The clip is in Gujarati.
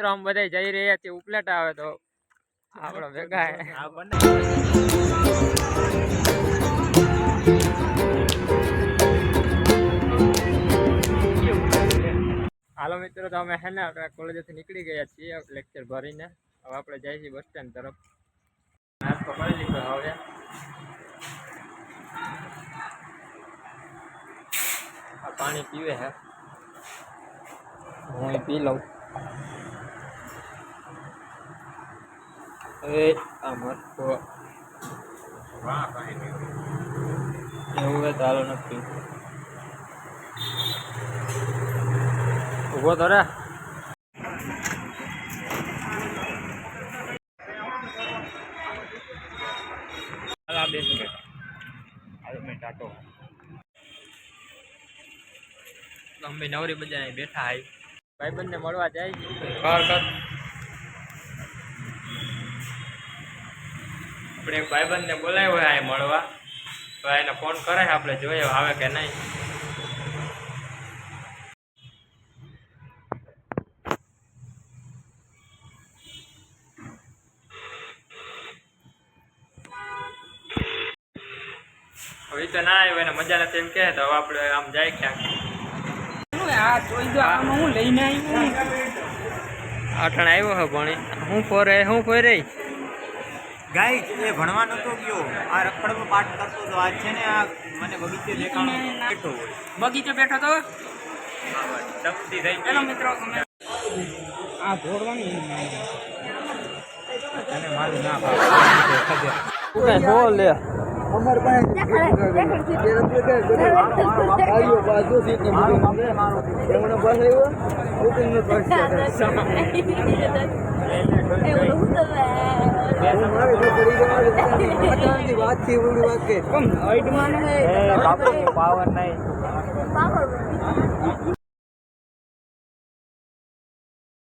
મિત્રો આમ બધા જઈ રહ્યા છે ઉપલેટા આવે તો આપણો ભેગા હાલો મિત્રો તો અમે હે ને કોલેજથી નીકળી ગયા છીએ લેક્ચર ભરીને હવે આપણે જઈએ છીએ બસ સ્ટેન્ડ તરફ નાસ્તો કરી લીધો હવે આ પાણી પીવે હે હું પી લઉં એ આ મસ્તો વાહ પાણી એવું તો હાલો નથી ઉભો તો રે અમે નવરી બજાર બેઠા આવી ભાઈબંધને મળવા જાય આપણે એક ભાઈબંધને બોલાવ્યો હોય આ મળવા તો એને ફોન કરે આપણે જોઈએ આવે કે નહીં હવે તો ના આવ્યો એને મજા નથી એમ કહે તો હવે આપણે આમ જાય ક્યાંક આઠણ આવ્યો હે ભણી હું ફોરે રહી ગાઈસ એ ભણવા નતો ગયો આ રખડમાં પાઠ કરતો તો આજ છે ને આ મને બગીચે દેખાણો બેઠો હોય બગીચે બેઠો તો દમતી થઈ પેલો મિત્રો આ દોડવાની અને મારું ના ભાવ બોલ લે અમાર પાસે આવ્યો બાજુ સીટ ને એમણે બસ આવ્યો વાત થી વાત કે પાવર નહીં